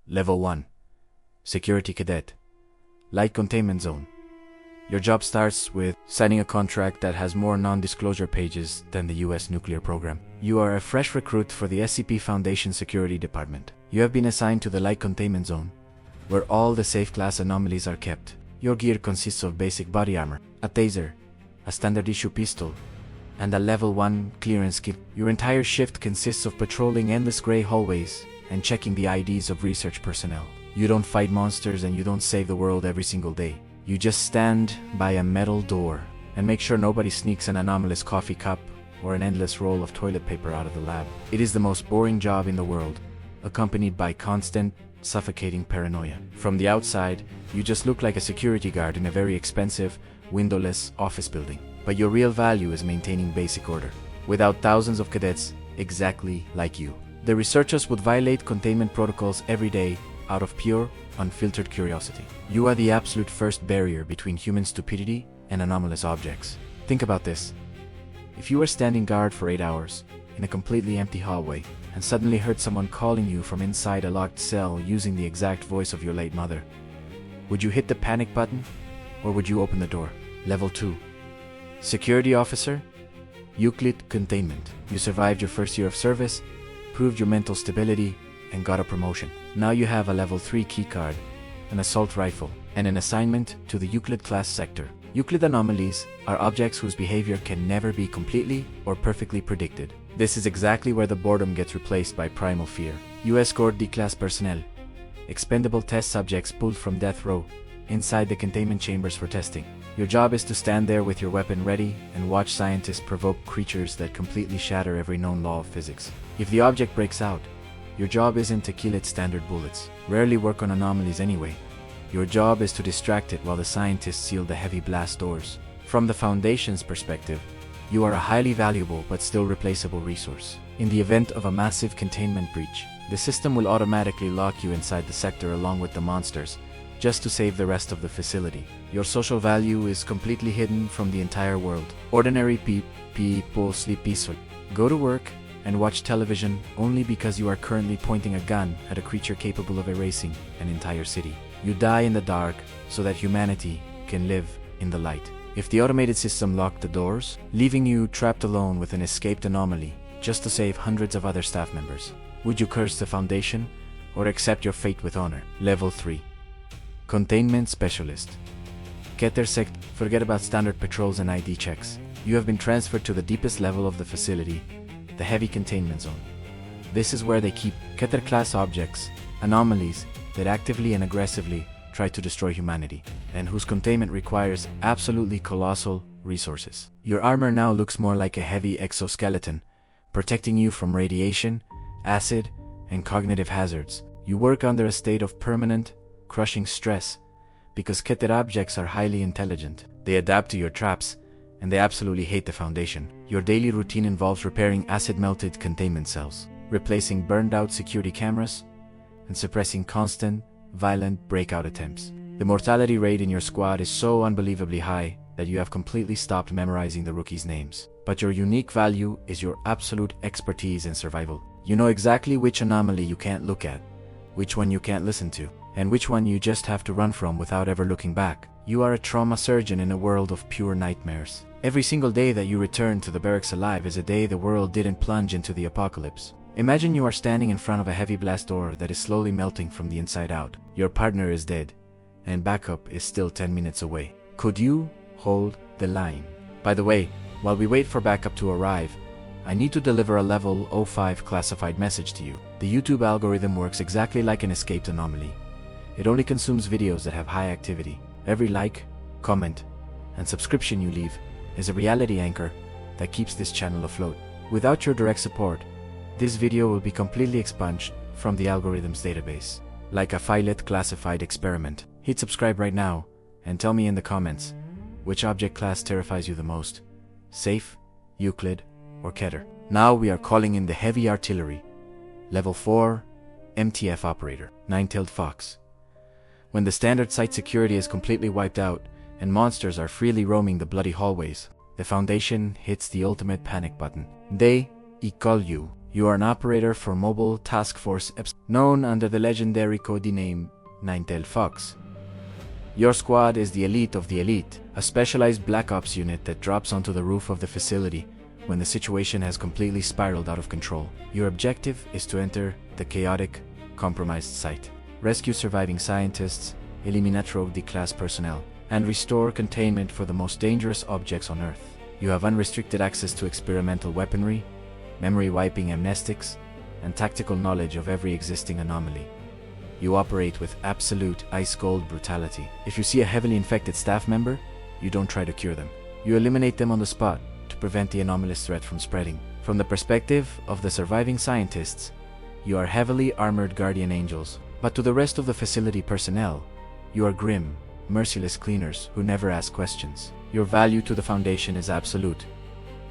Level 1. Security Cadet. Light Containment Zone. Your job starts with signing a contract that has more non-disclosure pages than the US nuclear program. You are a fresh recruit for the SCP Foundation Security Department. You have been assigned to the Light Containment Zone, where all the safe class anomalies are kept. Your gear consists of basic body armor, a taser, a standard issue pistol, and a level 1 clearance kit. Your entire shift consists of patrolling endless gray hallways and checking the IDs of research personnel. You don't fight monsters and you don't save the world every single day. You just stand by a metal door and make sure nobody sneaks an anomalous coffee cup or an endless roll of toilet paper out of the lab. It is the most boring job in the world, accompanied by constant, suffocating paranoia. From the outside, you just look like a security guard in a very expensive, windowless office building. But your real value is maintaining basic order, without thousands of cadets exactly like you. The researchers would violate containment protocols every day out of pure, unfiltered curiosity. You are the absolute first barrier between human stupidity and anomalous objects. Think about this. If you were standing guard for 8 hours in a completely empty hallway and suddenly heard someone calling you from inside a locked cell using the exact voice of your late mother, would you hit the panic button or would you open the door? Level 2. Security Officer. Euclid Containment. You survived your first year of service, proved your mental stability, and got a promotion. Now you have a level 3 keycard, an assault rifle, and an assignment to the Euclid class sector. Euclid anomalies are objects whose behavior can never be completely or perfectly predicted. This is exactly where the boredom gets replaced by primal fear. You escort D-class personnel, expendable test subjects pulled from death row, inside the containment chambers for testing. Your job is to stand there with your weapon ready and watch scientists provoke creatures that completely shatter every known law of physics. If the object breaks out, your job isn't to kill its standard bullets. Rarely work on anomalies anyway. Your job is to distract it while the scientists seal the heavy blast doors. From the Foundation's perspective, you are a highly valuable but still replaceable resource. In the event of a massive containment breach, the system will automatically lock you inside the sector along with the monsters, just to save the rest of the facility. Your social value is completely hidden from the entire world. Ordinary people sleep peacefully, go to work, and watch television only because you are currently pointing a gun at a creature capable of erasing an entire city. You die in the dark so that humanity can live in the light. If the automated system locked the doors, leaving you trapped alone with an escaped anomaly just to save hundreds of other staff members, would you curse the Foundation or accept your fate with honor? Level 3. Containment Specialist. Keter forget about standard patrols and ID checks. You have been transferred to the deepest level of the facility, the Heavy Containment Zone. This is where they keep Keter-class objects, anomalies that actively and aggressively try to destroy humanity, and whose containment requires absolutely colossal resources. Your armor now looks more like a heavy exoskeleton, protecting you from radiation, acid, and cognitive hazards. You work under a state of permanent, crushing stress, because Keter objects are highly intelligent. They adapt to your traps, and they absolutely hate the Foundation. Your daily routine involves repairing acid-melted containment cells, replacing burned-out security cameras, and suppressing constant, violent breakout attempts. The mortality rate in your squad is so unbelievably high that you have completely stopped memorizing the rookies' names. But your unique value is your absolute expertise in survival. You know exactly which anomaly you can't look at, which one you can't listen to, and which one you just have to run from without ever looking back. You are a trauma surgeon in a world of pure nightmares. Every single day that you return to the barracks alive is a day the world didn't plunge into the apocalypse. Imagine you are standing in front of a heavy blast door that is slowly melting from the inside out. Your partner is dead, and backup is still 10 minutes away. Could you hold the line? By the way, while we wait for backup to arrive, I need to deliver a level 05 classified message to you. The YouTube algorithm works exactly like an escaped anomaly. It only consumes videos that have high activity. Every like, comment, and subscription you leave is a reality anchor that keeps this channel afloat. Without your direct support, this video will be completely expunged from the algorithm's database, like a Phylet classified experiment. Hit subscribe right now, and tell me in the comments, which object class terrifies you the most? Safe, Euclid, or Keter? Now we are calling in the heavy artillery. Level 4, MTF Operator, Nine-Tailed Fox. When the standard site security is completely wiped out, and monsters are freely roaming the bloody hallways, the Foundation hits the ultimate panic button. They call you. You are an operator for Mobile Task Force Epsilon, known under the legendary codename Nine-Tailed Fox. Your squad is the elite of the elite, a specialized Black Ops unit that drops onto the roof of the facility when the situation has completely spiraled out of control. Your objective is to enter the chaotic, compromised site, rescue surviving scientists, eliminate rogue D-class personnel, and restore containment for the most dangerous objects on Earth. You have unrestricted access to experimental weaponry, memory wiping amnestics, and tactical knowledge of every existing anomaly. You operate with absolute ice-cold brutality. If you see a heavily infected staff member, you don't try to cure them. You eliminate them on the spot to prevent the anomalous threat from spreading. From the perspective of the surviving scientists, you are heavily armored guardian angels, but to the rest of the facility personnel, you are grim, merciless cleaners who never ask questions. Your value to the Foundation is absolute.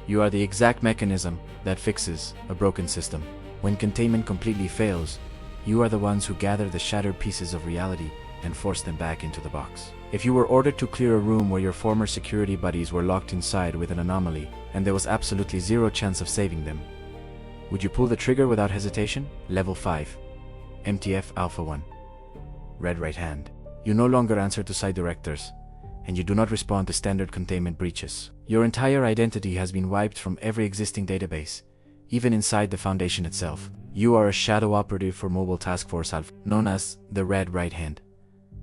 You are the exact mechanism that fixes a broken system. When containment completely fails, you are the ones who gather the shattered pieces of reality and force them back into the box. If you were ordered to clear a room where your former security buddies were locked inside with an anomaly and there was absolutely zero chance of saving them, would you pull the trigger without hesitation? Level 5. MTF Alpha 1. Red right hand. You no longer answer to site directors, and you do not respond to standard containment breaches. Your entire identity has been wiped from every existing database, even inside the Foundation itself. You are a shadow operative for Mobile Task Force Alpha, known as the Red Right Hand.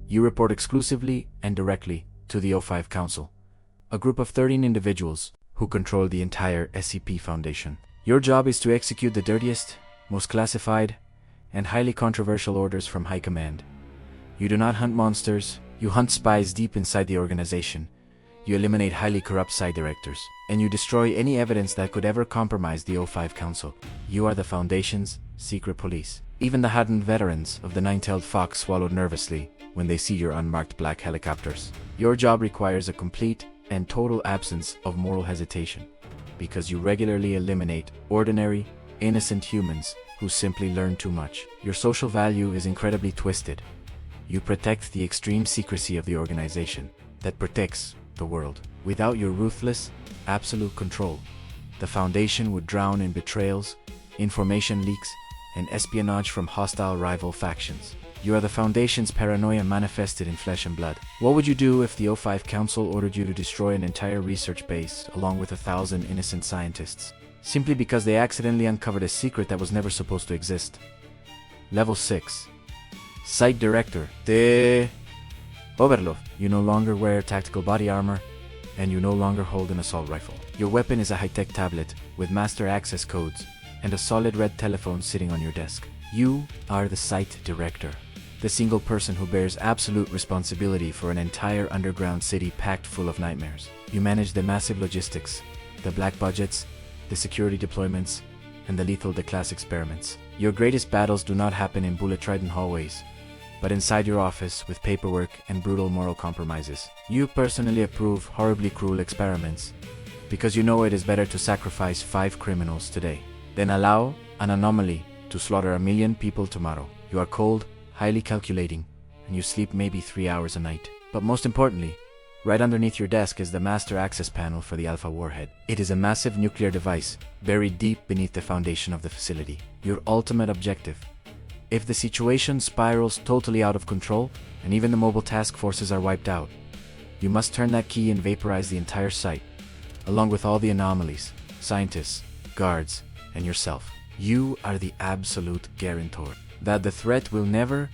You report exclusively and directly to the O5 Council, a group of 13 individuals who control the entire SCP Foundation. Your job is to execute the dirtiest, most classified, and highly controversial orders from High Command. You do not hunt monsters, you hunt spies deep inside the organization. You eliminate highly corrupt site directors, and you destroy any evidence that could ever compromise the O5 Council. You are the Foundation's secret police. Even the hardened veterans of the Nine-Tailed Fox swallowed nervously when they see your unmarked black helicopters. Your job requires a complete and total absence of moral hesitation, because you regularly eliminate ordinary, innocent humans who simply learn too much. Your social value is incredibly twisted. You protect the extreme secrecy of the organization that protects the world. Without your ruthless, absolute control, the Foundation would drown in betrayals, information leaks, and espionage from hostile rival factions. You are the Foundation's paranoia manifested in flesh and blood. What would you do if the O5 Council ordered you to destroy an entire research base along with 1,000 innocent scientists, simply because they accidentally uncovered a secret that was never supposed to exist? Level 6. Site Director. The Overlord. You no longer wear tactical body armor, and you no longer hold an assault rifle. Your weapon is a high-tech tablet with master access codes and a solid red telephone sitting on your desk. You are the Site Director, the single person who bears absolute responsibility for an entire underground city packed full of nightmares. You manage the massive logistics, the black budgets, the security deployments, and the lethal D-class experiments. Your greatest battles do not happen in bullet-trident hallways, but inside your office with paperwork and brutal moral compromises. You personally approve horribly cruel experiments because you know it is better to sacrifice 5 criminals today than allow an anomaly to slaughter 1 million people tomorrow. You are cold, highly calculating, and you sleep maybe 3 hours a night. But most importantly, right underneath your desk is the master access panel for the Alpha Warhead. It is a massive nuclear device buried deep beneath the foundation of the facility. Your ultimate objective: if the situation spirals totally out of control and even the mobile task forces are wiped out, you must turn that key and vaporize the entire site, along with all the anomalies, scientists, guards, and yourself. You are the absolute guarantor that the threat will never,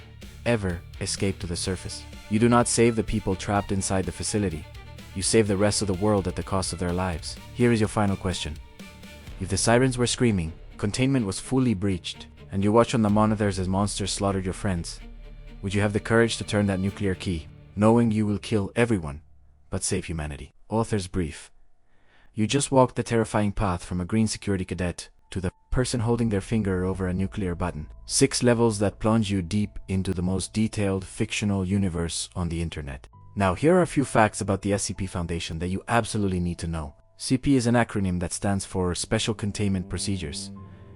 ever escape to the surface. You do not save the people trapped inside the facility. You save the rest of the world at the cost of their lives. Here is your final question. If the sirens were screaming, containment was fully breached, and you watch on the monitors as monsters slaughtered your friends, would you have the courage to turn that nuclear key, knowing you will kill everyone, but save humanity? Author's brief. You just walked the terrifying path from a green security cadet to the person holding their finger over a nuclear button. 6 levels that plunge you deep into the most detailed fictional universe on the internet. Now here are a few facts about the SCP Foundation that you absolutely need to know. CP is an acronym that stands for Special Containment Procedures,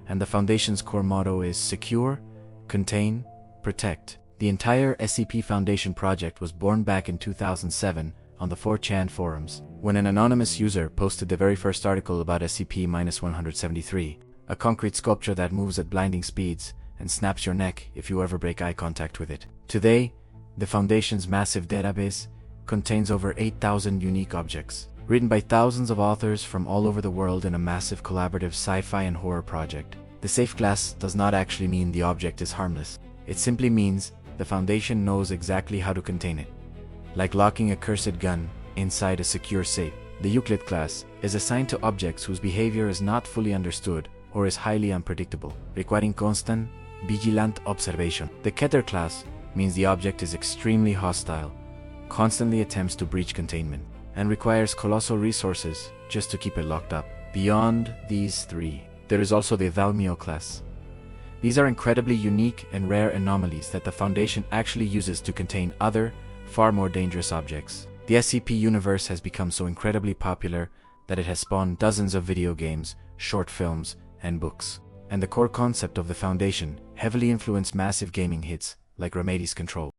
and the Foundation's core motto is Secure, Contain, Protect. The entire SCP Foundation project was born back in 2007 on the 4chan forums, when an anonymous user posted the very first article about SCP-173, a concrete sculpture that moves at blinding speeds and snaps your neck if you ever break eye contact with it. Today, the Foundation's massive database contains over 8,000 unique objects, written by thousands of authors from all over the world in a massive collaborative sci-fi and horror project. The safe class does not actually mean the object is harmless. It simply means the Foundation knows exactly how to contain it. Like locking a cursed gun inside a secure safe. The Euclid class is assigned to objects whose behavior is not fully understood or is highly unpredictable, requiring constant, vigilant observation. The Keter class means the object is extremely hostile, constantly attempts to breach containment, and requires colossal resources just to keep it locked up. Beyond these three, there is also the Valmio class. These are incredibly unique and rare anomalies that the Foundation actually uses to contain other, far more dangerous objects. The SCP universe has become so incredibly popular that it has spawned dozens of video games, short films, and books. And the core concept of the Foundation heavily influenced massive gaming hits like Remedi's Control.